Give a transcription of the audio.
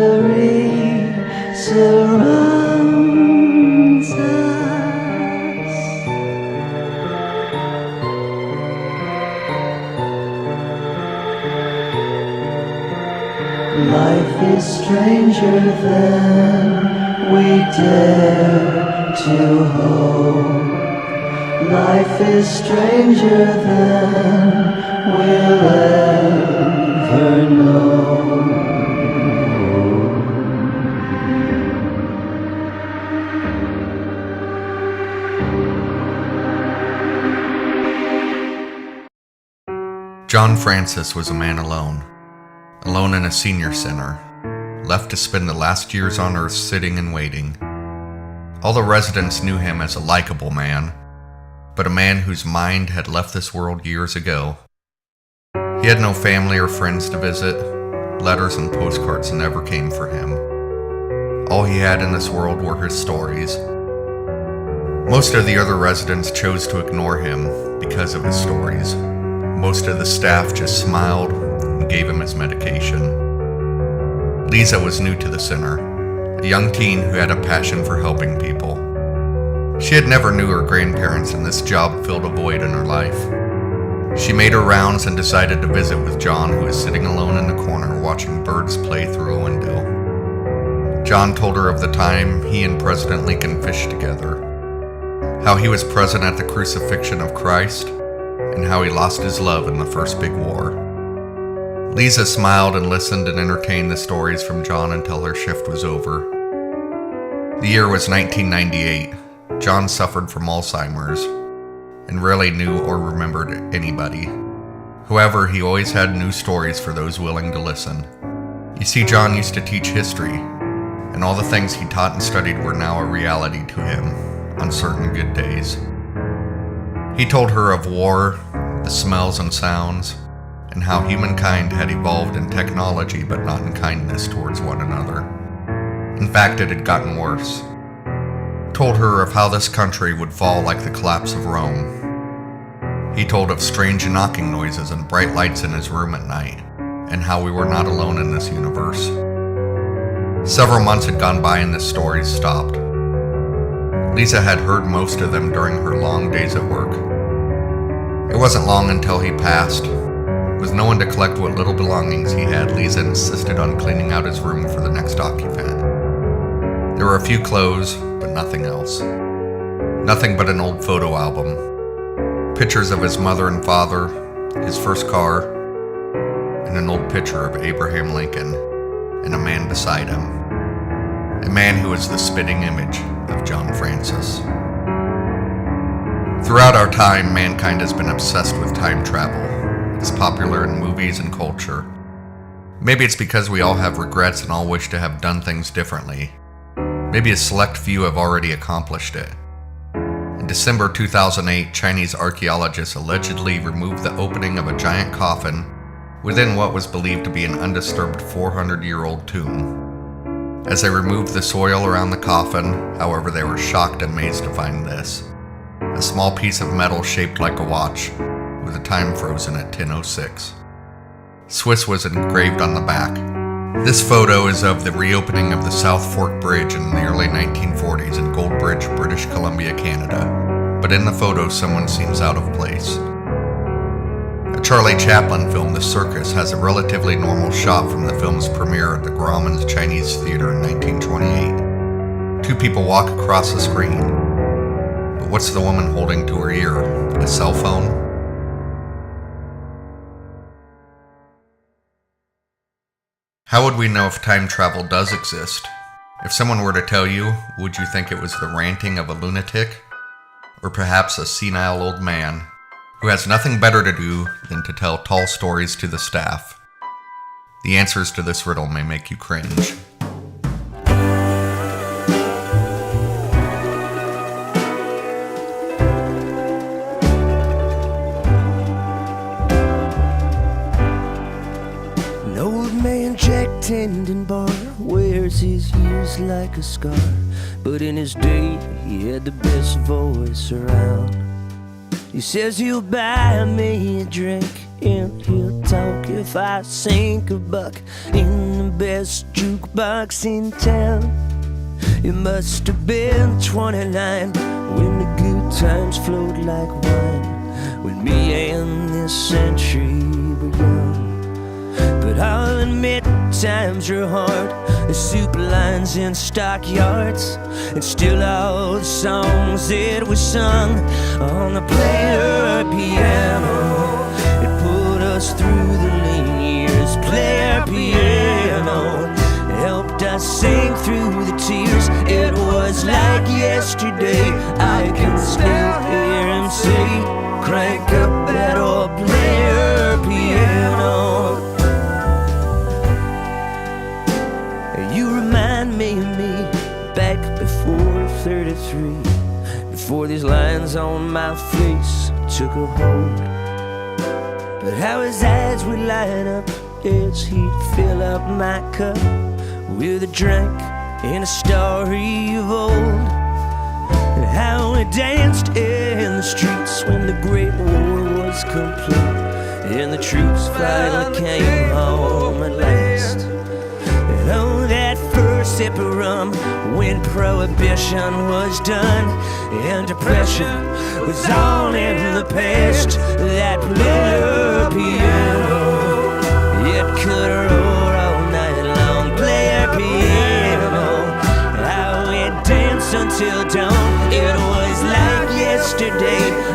misery surrounds us. Life is stranger than we dare to hope. Life is stranger than we'll ever know. John Francis was a man alone in a senior center, left to spend the last years on earth sitting and waiting. All the residents knew him as a likable man, but a man whose mind had left this world years ago. He had no family or friends to visit. Letters and postcards never came for him. All he had in this world were his stories. Most of the other residents chose to ignore him because of his stories. Most of the staff just smiled and gave him his medication. Lisa was new to the center, a young teen who had a passion for helping people. She had never knew her grandparents, and this job filled a void in her life. She made her rounds and decided to visit with John, who was sitting alone in the corner watching birds play through a window. John told her of the time he and President Lincoln fished together, how he was present at the crucifixion of Christ, and how he lost his love in the first big war. Lisa smiled and listened and entertained the stories from John until her shift was over. The year was 1998. John suffered from Alzheimer's and rarely knew or remembered anybody. However, he always had new stories for those willing to listen. You see, John used to teach history, and all the things he taught and studied were now a reality to him on certain good days. He told her of war, the smells and sounds, and how humankind had evolved in technology but not in kindness towards one another. In fact, it had gotten worse. Told her of how this country would fall like the collapse of Rome. He told of strange knocking noises and bright lights in his room at night, and how we were not alone in this universe. Several months had gone by and the stories stopped. Lisa had heard most of them during her long days at work. It wasn't long until he passed. With no one to collect what little belongings he had, Lisa insisted on cleaning out his room for the next occupant. There were a few clothes, but nothing else. Nothing but an old photo album. Pictures of his mother and father, his first car, and an old picture of Abraham Lincoln and a man beside him. A man who was the spitting image of John Francis. Throughout our time, mankind has been obsessed with time travel. It's popular in movies and culture. Maybe it's because we all have regrets and all wish to have done things differently. Maybe a select few have already accomplished it. In December 2008, Chinese archaeologists allegedly removed the opening of a giant coffin within what was believed to be an undisturbed 400-year-old tomb. As they removed the soil around the coffin, however, they were shocked and amazed to find this: a small piece of metal shaped like a watch, with a time frozen at 10:06. Swiss was engraved on the back. This photo is of the reopening of the South Fork Bridge in the early 1940s in Gold Bridge, British Columbia, Canada. But in the photo, someone seems out of place. A Charlie Chaplin film, The Circus, has a relatively normal shot from the film's premiere at the Grauman's Chinese Theater in 1928. Two people walk across the screen. But what's the woman holding to her ear? A cell phone? How would we know if time travel does exist? If someone were to tell you, would you think it was the ranting of a lunatic? Or perhaps a senile old man who has nothing better to do than to tell tall stories to the staff? The answers to this riddle may make you cringe. Tending bar wears his years like a scar, but in his day he had the best voice around. He says he'll buy me a drink and he'll talk if I sink a buck in the best jukebox in town. It must have been 29 when the good times flowed like wine, when me and this century began. But I'll admit times are hard, the soup lines in stockyards, and still all the songs that were sung on the player piano. It put us through the lean years. Player piano helped us sing through the tears. It was like yesterday. I can still hear him say, crank up that old player piano. You remind me of me back before 33, before these lines on my face took a hold. But how his eyes would light up as he'd fill up my cup with a drink and a story of old. And how we danced in the streets when the Great War was complete, and the troops finally came home at last. And oh, that first sip of rum when prohibition was done and depression was all in the past. That player piano, it could roar all night long. Player piano, how we danced until dawn. It was like yesterday.